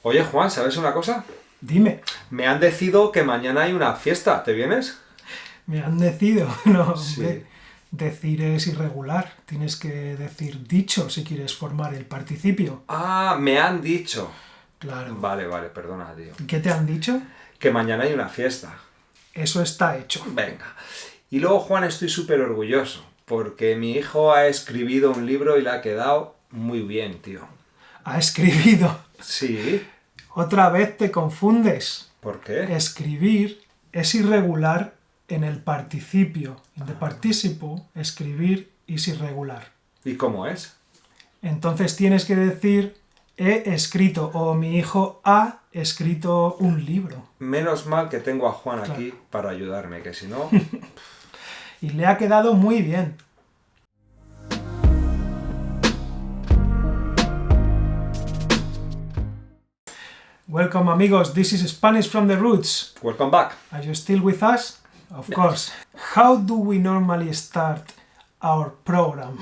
Oye, Juan, ¿sabes una cosa? Dime, Me han decidido que mañana hay una fiesta. ¿Te vienes? me han decidido. No, Sí. hombre, decir es irregular. Tienes que decir dicho si quieres formar el participio. Ah, me han dicho. Claro. Vale, perdona, tío. ¿Qué te han dicho? Que mañana hay una fiesta. Eso está hecho. Venga. Y luego, Juan, estoy súper orgulloso. Porque mi hijo ha escrito un libro y le ha quedado muy bien, tío. Ha escribido. Sí. Otra vez te confundes. ¿Por qué? Escribir es irregular en el participio. In the participle, escribir es irregular. ¿Y cómo es? Entonces tienes que decir he escrito o mi hijo ha escrito un libro. Menos mal que tengo a Juan aquí para ayudarme, que si no... Y le ha quedado muy bien. Welcome amigos, this is Spanish from the Roots. Welcome back. Are you still with us? Of course. How do we normally start our program?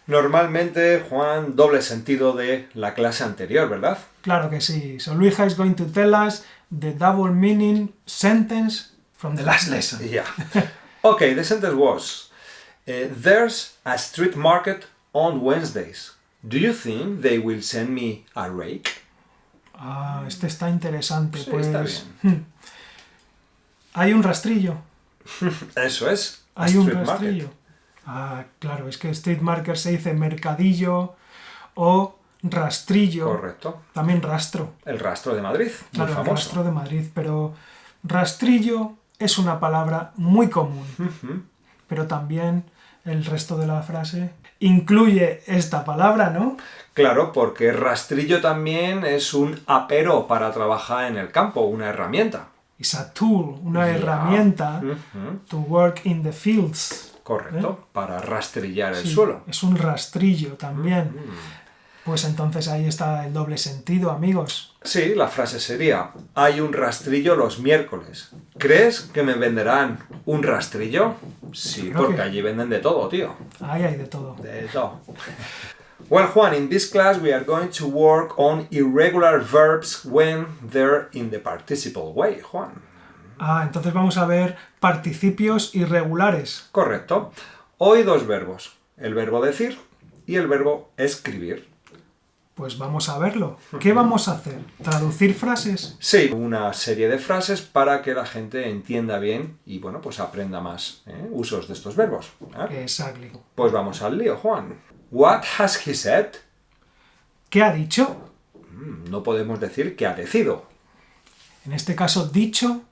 Normalmente, Juan, doble sentido de la clase anterior, ¿verdad? Claro que sí. So Luija is going to tell us the double meaning sentence from the last lesson. Yeah. Okay, the sentence was, there's a street market on Wednesdays. Do you think they will send me a rake? Ah, este está interesante, Sí, pues. está bien. Hay un rastrillo. Eso es. a Hay un street rastrillo. market. Ah, claro, es que street market se dice mercadillo o rastrillo. Correcto. También rastro. El rastro de Madrid, muy Claro, el famoso. rastro de Madrid, pero rastrillo es una palabra muy común. Ujú. Pero también el resto de la frase incluye esta palabra, ¿no? Claro, porque rastrillo también es un apero para trabajar en el campo, una herramienta. Es a tool, una Ya. herramienta Ujú. to work in the fields. Correcto, para rastrillar el Sí, suelo. es un rastrillo también. Pues entonces ahí está el doble sentido, amigos. Sí, la frase sería, hay un rastrillo los miércoles. ¿Crees que me venderán un rastrillo? Sí, Creo porque que- allí venden de todo, tío. Ahí hay de todo. De todo. Well, Juan, in this class we are going to work on irregular verbs when they're in the participle way, Juan. Ah, entonces vamos a ver participios irregulares. Correcto. Hoy dos verbos, el verbo decir y el verbo escribir. Pues vamos a verlo. ¿Qué vamos a hacer? ¿Traducir frases? Sí, una serie de frases para que la gente entienda bien y, bueno, pues aprenda más usos de estos verbos. Exactly. Pues vamos al lío, Juan. What has he said? ¿Qué ha dicho? No podemos decir que ha decidido. En este caso, dicho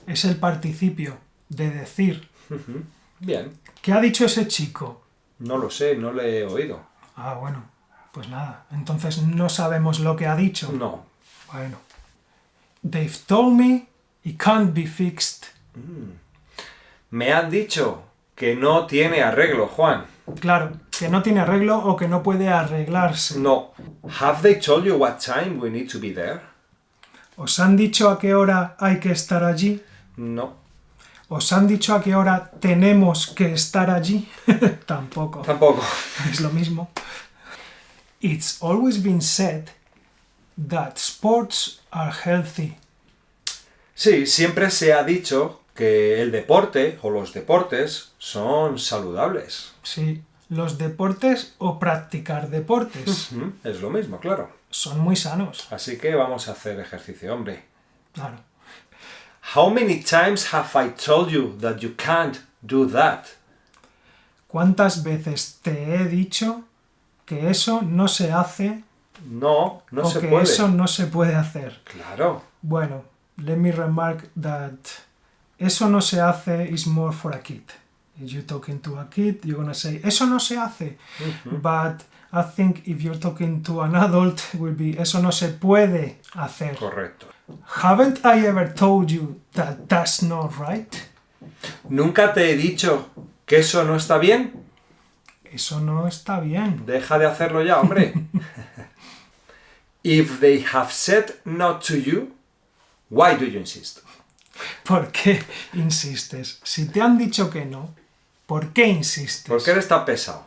es el participio de decir. Bien, ¿Qué ha dicho ese chico? no lo sé, no le he oído. Ah, bueno, pues nada. Entonces no sabemos lo que ha dicho. No. Bueno. They've told me it can't be fixed. Me han dicho que no tiene arreglo, Juan. Claro, que no tiene arreglo o que no puede arreglarse. No. Have they told you what time we need to be there? ¿Os han dicho a qué hora hay que estar allí? No. ¿Os han dicho a qué hora tenemos que estar allí? Tampoco. Tampoco. Es lo mismo. It's always been said that sports are healthy. Sí, siempre se ha dicho que el deporte o los deportes son saludables. Sí, los deportes o practicar deportes Es lo mismo, claro. son muy sanos. Así que vamos a hacer ejercicio, hombre. Claro. How many times have I told you that you can't do that? ¿Cuántas veces te he dicho que eso no se hace No, no o se que puede. eso no se puede hacer? Claro. Bueno, let me remark that eso no se hace is more for a kid. If you're talking to a kid, you're gonna say, eso no se hace. But I think if you're talking to an adult, it will be, eso no se puede hacer. Correcto. Haven't I ever told you that that's not right? ¿Nunca te he dicho que eso no está bien? Eso no está bien. Deja de hacerlo ya, hombre. If they have said no to you, why do you insist? ¿Por qué insistes? Si te han dicho que no, ¿por qué insistes? ¿Por qué eres tan pesado?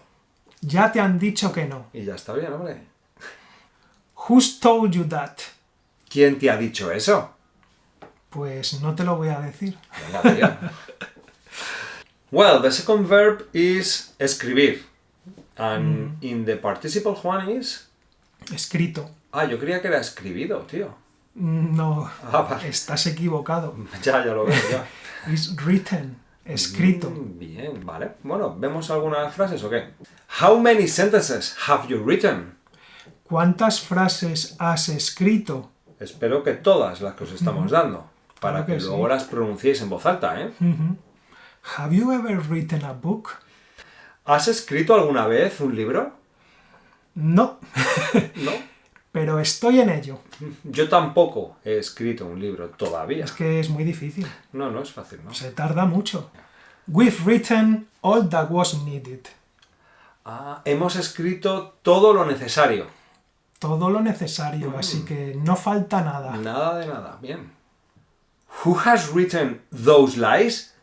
Ya te han dicho que no. Y ya está bien, hombre. Who's told you that? ¿Quién te ha dicho eso? Pues no te lo voy a decir. Venga, tío. Well, the second verb is escribir. And in the participle, Juan, is... Escrito. Ah, yo creía que era escribido, tío. No, Ah, vale. estás equivocado. Ya lo veo, ya. Is written. Escrito. Bien, vale. Bueno, ¿vemos algunas frases o qué? How many sentences have you written? ¿Cuántas frases has escrito? Espero que todas las que os estamos dando, para Claro que que luego sí. las pronunciéis en voz alta, ¿eh? Have you ever written a book? ¿Has escrito alguna vez un libro? No, No. pero estoy en ello. Yo tampoco he escrito un libro todavía. Es que es muy difícil. No, no es fácil, ¿no? Se tarda mucho. We've written all that was needed. Ah, hemos escrito todo lo necesario. Todo lo necesario, así que no falta nada. Nada de nada, bien. Who has written those lies?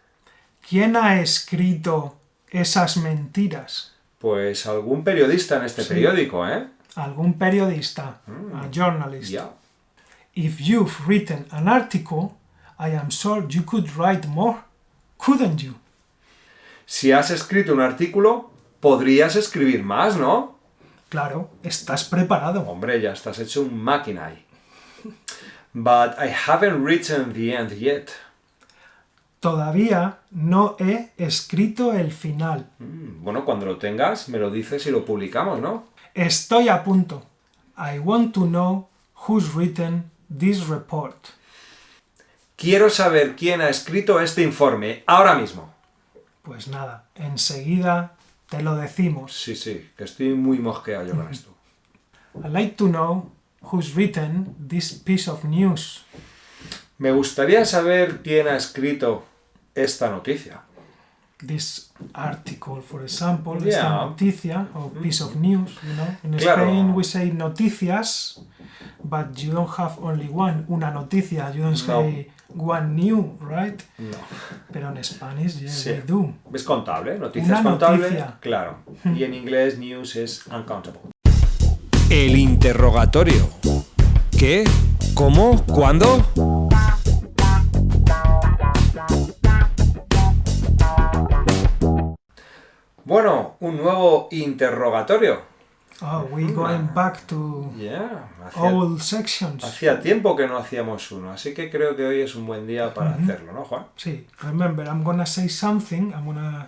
¿Quién ha escrito esas mentiras? Pues algún periodista en este periódico, ¿eh? Algún periodista, a journalist. Ya. If you've written an article, I am sure you could write more, couldn't you? Si has escrito un artículo, podrías escribir más, ¿no? Claro, estás preparado. Hombre, ya estás hecho un máquina ahí. But I haven't written the end yet. Todavía no he escrito el final. Bueno, cuando lo tengas, me lo dices y lo publicamos, ¿no? Estoy a punto. I want to know who's written this report. Quiero saber quién ha escrito este informe, ahora mismo. Pues nada, enseguida te lo decimos. Sí, que estoy muy mosqueado yo con esto. I'd like to know who's written this piece of news. Me gustaría saber quién ha escrito esta noticia. This article, for example, Yeah. esta noticia or piece of news, you know. In Claro. Spain we say noticias, but you don't have only one, una noticia. You don't say one new, right? No. Pero en Spanish, yeah, Sí. we do. Es contable, noticias Una contable. noticia. Claro. Y en inglés news es uncountable. El interrogatorio. ¿Qué? ¿Cómo? ¿Cuándo? Bueno, un nuevo interrogatorio. Oh, we going back to Yeah, old sections. hacía tiempo que no hacíamos uno, así que creo que hoy es un buen día para hacerlo, ¿no, Juan? Sí, remember, I'm gonna say something, I'm gonna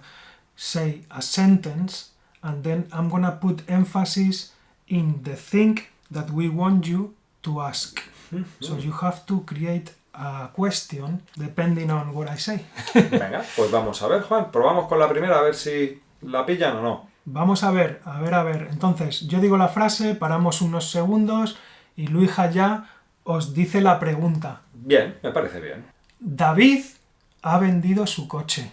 say a sentence, and then I'm gonna put emphasis in the thing that we want you to ask. So you have to create a question depending on what I say. Venga, pues vamos a ver, Juan. Probamos con la primera a ver si la pillan o no. Vamos a ver, a ver, a ver. Entonces, yo digo la frase, paramos unos segundos y Luija ya os dice la pregunta. Bien, me parece bien. David ha vendido su coche.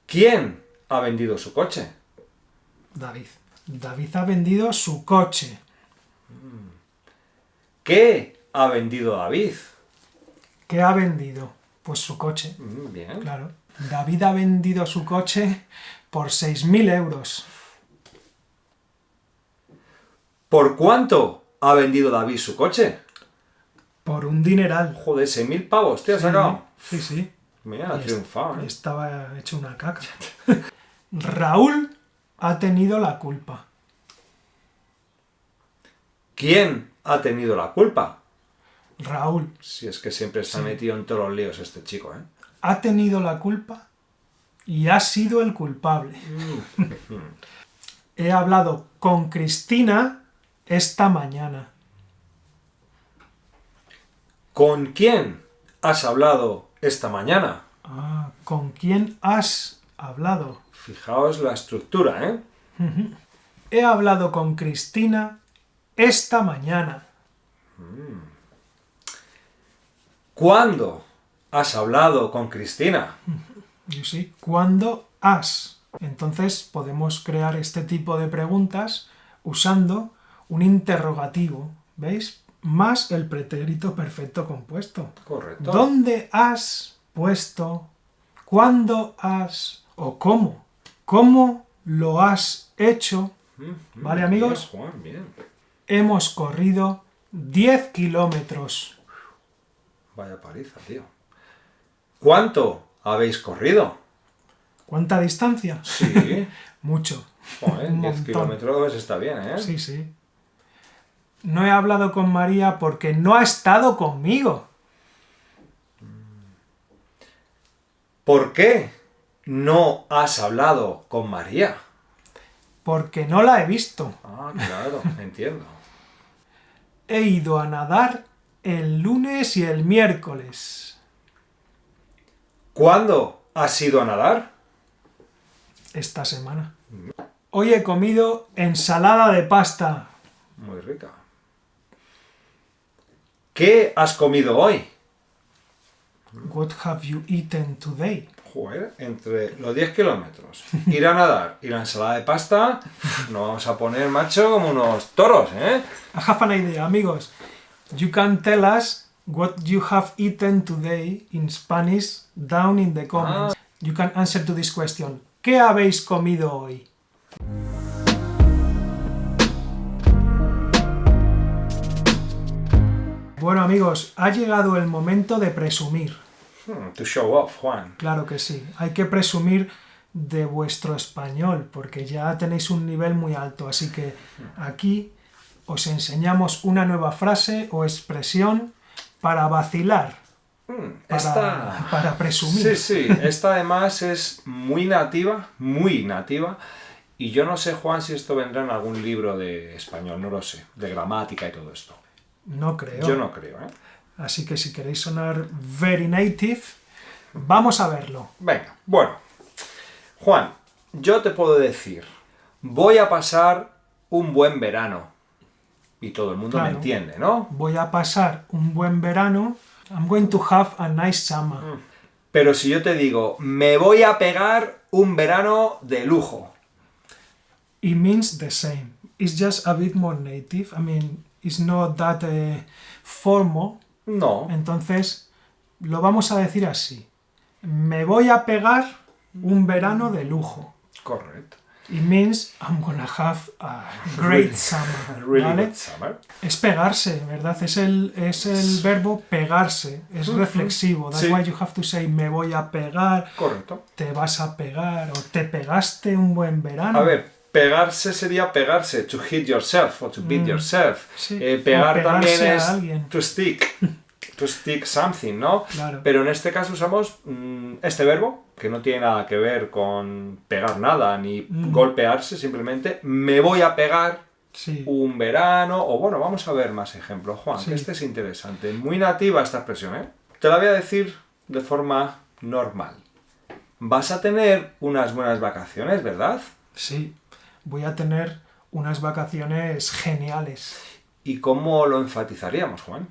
¿Quién ha vendido su coche? David. David ha vendido su coche. ¿Qué ha vendido David? ¿Qué ha vendido? Pues su coche, Bien. claro. David ha vendido su coche por 6.000 euros. ¿Por cuánto ha vendido David su coche? Por un dineral. Joder, 6.000 pavos, ¿te has sacado? Sí, sí. Mira, ha triunfado, ¿eh? Estaba hecho una caca. Raúl ha tenido la culpa. ¿Quién ha tenido la culpa? Raúl Si es que siempre se ha metido en todos los líos este chico, ¿eh? ha tenido la culpa y ha sido el culpable. He hablado con Cristina esta mañana. ¿Con quién has hablado esta mañana? Ah, ¿con quién has hablado? Fijaos la estructura, ¿eh? He hablado con Cristina esta mañana. ¿Cuándo has hablado con Cristina? You see, ¿cuándo has? Entonces podemos crear este tipo de preguntas usando un interrogativo, ¿veis? Más el pretérito perfecto compuesto. Correcto. ¿Dónde has puesto? ¿Cuándo has? ¿O cómo? ¿Cómo lo has hecho? ¿Vale, amigos? Bien, Juan, bien. Hemos corrido 10 kilómetros. Vaya paliza, tío. ¿Cuánto habéis corrido? ¿Cuánta distancia? Sí. Mucho. Joder, Un 10 montón. kilómetros está bien, ¿eh? Sí, sí. No he hablado con María porque no ha estado conmigo. ¿Por qué no has hablado con María? Porque no la he visto. Ah, claro, entiendo. He ido a nadar el lunes y el miércoles. ¿Cuándo has ido a nadar? Esta semana. Hoy he comido ensalada de pasta. Muy rica. ¿Qué has comido hoy? What have you eaten today? Joder, entre los 10 kilómetros, ir a nadar y la ensalada de pasta, nos vamos a poner, macho, como unos toros, ¿eh? I have an idea, amigos. You can tell us what you have eaten today in Spanish down in the comments. You can answer to this question. ¿Qué habéis comido hoy? Bueno, amigos, ha llegado el momento de presumir. To show off, Juan. Claro que sí. Hay que presumir de vuestro español, porque ya tenéis un nivel muy alto. Así que aquí os enseñamos una nueva frase o expresión para vacilar, para presumir. Sí, sí, esta además es muy nativa, y yo no sé, Juan, si esto vendrá en algún libro de español, no lo sé, de gramática y todo esto. No creo. Yo no creo, ¿eh? Así que si queréis sonar very native, vamos a verlo. Venga, bueno. Juan, yo te puedo decir, voy a pasar un buen verano. Y todo el mundo me Claro. entiende, ¿no? Voy a pasar un buen verano. I'm going to have a nice summer. Pero si yo te digo, me voy a pegar un verano de lujo. It means the same. It's just a bit more native. I mean, it's not that formal. No. Entonces, lo vamos a decir así. Me voy a pegar un verano de lujo. Correcto. It means I'm gonna have a great summer. Really ¿vale? good summer. Es pegarse, ¿verdad? Es el verbo pegarse. Es reflexivo. That's Sí. why you have to say me voy a pegar, Correcto. te vas a pegar o te pegaste un buen verano. A ver, pegarse sería pegarse, to hit yourself o to beat yourself. Sí. Pegar O también pegarse a es alguien. to stick something, ¿no? Claro. Pero en este caso usamos este verbo, que no tiene nada que ver con pegar nada, ni golpearse, simplemente me voy a pegar Sí. un verano, o bueno, vamos a ver más ejemplos, Juan, Sí. que este es interesante. Muy nativa esta expresión, ¿eh? Te la voy a decir de forma normal. Vas a tener unas buenas vacaciones, ¿verdad? Sí. Voy a tener unas vacaciones geniales. ¿Y cómo lo enfatizaríamos, Juan?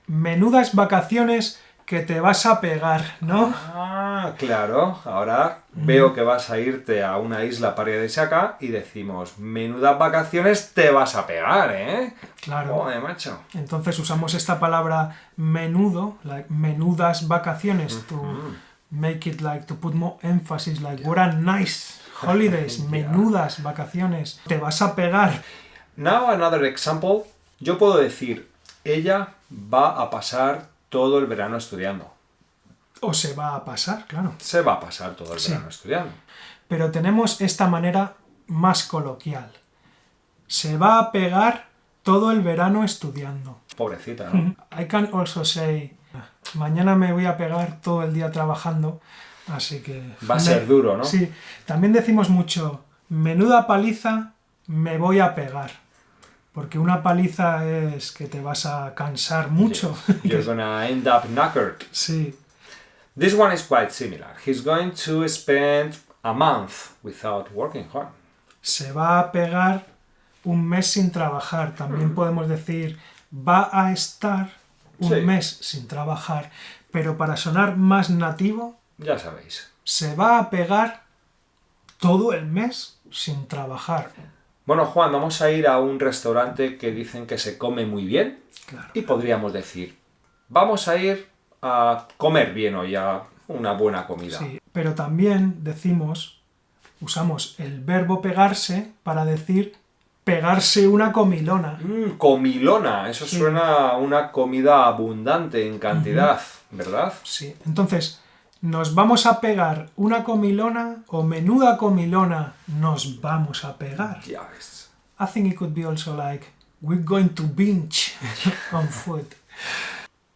Menudas vacaciones que te vas a pegar, ¿no? Ah, claro. Ahora veo que vas a irte a una isla paradisíaca y decimos, menudas vacaciones te vas a pegar, ¿eh? Claro. Joder, macho. Entonces usamos esta palabra menudo, like menudas vacaciones, to make it like, to put more emphasis, like, what a nice holidays, menudas vacaciones, te vas a pegar. Now another example. Yo puedo decir, ella va a pasar todo el verano estudiando. O se va a pasar, claro. Se va a pasar todo el Sí. verano estudiando. Pero tenemos esta manera más coloquial. Se va a pegar todo el verano estudiando. Pobrecita, ¿no? I can also say, mañana me voy a pegar todo el día trabajando, así que... Va a ser duro, ¿no? Sí, también decimos mucho, menuda paliza me voy a pegar. Porque una paliza es que te vas a cansar mucho. You're gonna end up knackered. Sí, This one is quite similar. He's going to spend a month without working, Juan. se va a pegar un mes sin trabajar. También podemos decir, va a estar un Sí. mes sin trabajar. Pero para sonar más nativo, Ya sabéis. se va a pegar todo el mes sin trabajar. Bueno, Juan, vamos a ir a un restaurante que dicen que se come muy bien Claro. y podríamos decir, vamos a ir a comer bien hoy, a una buena comida. Sí, pero también decimos, usamos el verbo pegarse para decir pegarse una comilona. Comilona, eso Sí. suena a una comida abundante en cantidad, ¿verdad? Sí. Entonces, ¿nos vamos a pegar una comilona o menuda comilona nos vamos a pegar? Ya ves. I think it could be also like, we're going to binge on food.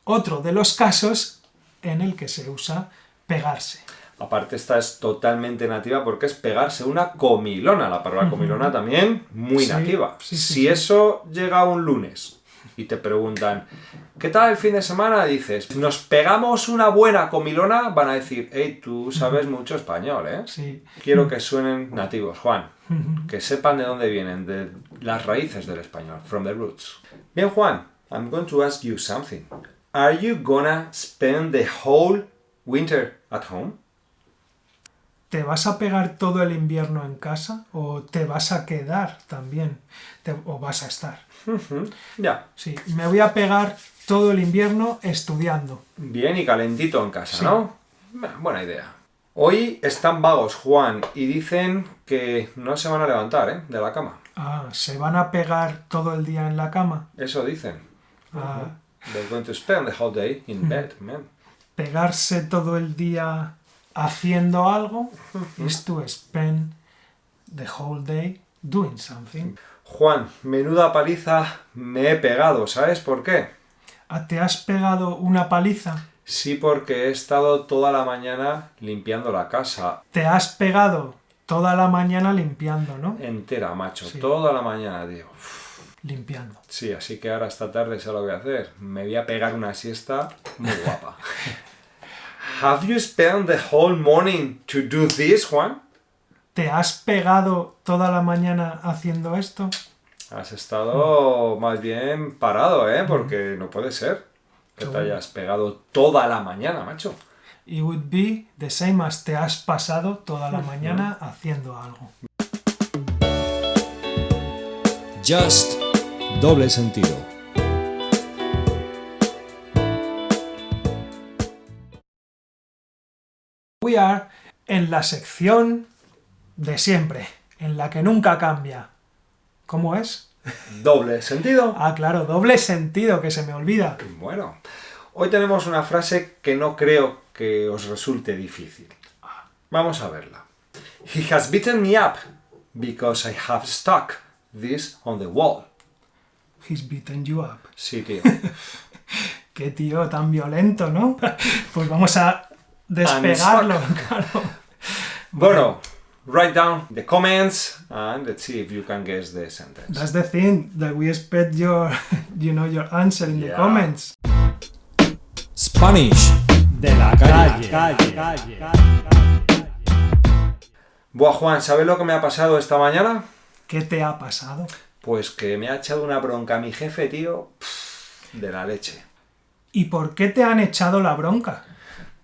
Otro de los casos en el que se usa pegarse. Aparte esta es totalmente nativa porque es pegarse una comilona. La palabra comilona también muy Sí, nativa. sí, Si sí. eso llega un lunes y te preguntan ¿qué tal el fin de semana? Dices, ¿nos pegamos una buena comilona? Van a decir, hey, tú sabes mucho español, ¿eh? Sí. Quiero que suenen nativos, Juan. Que sepan de dónde vienen, de las raíces del español, from the roots. Bien, Juan, I'm going to ask you something. Are you gonna spend the whole winter at home? ¿Te vas a pegar todo el invierno en casa o te vas a quedar también? ¿O vas a estar? Ya, Sí, me voy a pegar todo el invierno estudiando. bien y calentito en casa, Sí. ¿no? Buena idea. Hoy están vagos, Juan, y dicen que no se van a levantar, ¿eh? De la cama. Ah, ¿se van a pegar todo el día en la cama? Eso dicen. Ah, They're going to spend the whole day in bed, man. pegarse todo el día haciendo algo is to spend the whole day doing something. Juan, menuda paliza me he pegado, ¿sabes por qué? Ah, ¿te has pegado una paliza? Sí, porque he estado toda la mañana limpiando la casa Te has pegado toda la mañana limpiando, ¿no? entera, macho. Sí. Toda la mañana, tío. Limpiando. Sí, así que ahora esta tarde sé lo que voy a hacer. Me voy a pegar una siesta muy guapa. Have you spent the whole morning to do this, Juan? ¿Te has pegado toda la mañana haciendo esto? Has estado más bien parado, ¿eh? Porque no puede ser que te hayas pegado toda la mañana, macho. It would be the same as te has pasado toda la mañana haciendo algo. Just doble sentido. We are en la sección de siempre, en la que nunca cambia. ¿Cómo es? Doble sentido. Ah, claro, doble sentido, que se me olvida. Bueno, hoy tenemos una frase que no creo que os resulte difícil. Vamos a verla. He has beaten me up because I have stuck this on the wall. He's beaten you up. Sí, tío. Qué tío tan violento, ¿no? Pues vamos a despegarlo, claro. Bueno, write down the comments and let's see if you can guess the sentence. That's the thing, that we expect your, your answer in the Yeah. comments. Spanish de la calle. Buah, Juan, ¿sabes lo que me ha pasado esta mañana? ¿Qué te ha pasado? Pues que me ha echado una bronca mi jefe, tío, de la leche. ¿Y por qué te han echado la bronca?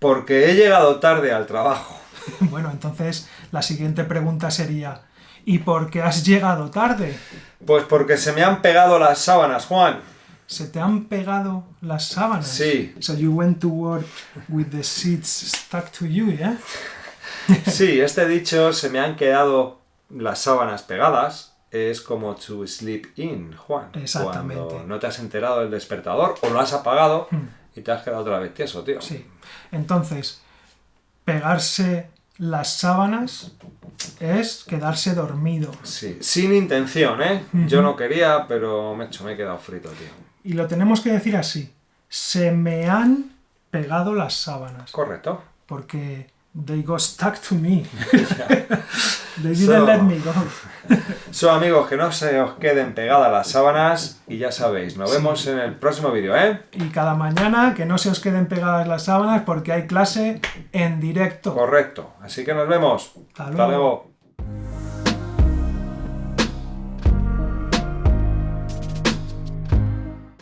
Porque he llegado tarde al trabajo. Bueno, entonces la siguiente pregunta sería, ¿y por qué has llegado tarde? Pues porque se me han pegado las sábanas, Juan. ¿Se te han pegado las sábanas? Sí. So you went to work with the sheets stuck to you, ¿yeah? Sí, este dicho, se me han quedado las sábanas pegadas, es como to sleep in, Juan. Exactamente. Cuando no te has enterado del despertador o lo has apagado y te has quedado otra vez tieso, tío. Sí. Entonces, pegarse las sábanas es quedarse dormido. Sí, sin intención, ¿eh? Yo no quería, pero me he quedado frito, tío. Y lo tenemos que decir así. Se me han pegado las sábanas. Correcto. Porque they got stuck to me. They So- didn't let me go. So, amigos, que no se os queden pegadas las sábanas y ya sabéis, nos vemos en el próximo vídeo, ¿eh? Y cada mañana que no se os queden pegadas las sábanas porque hay clase en directo. Correcto. Así que nos vemos. Hasta Hasta luego. luego.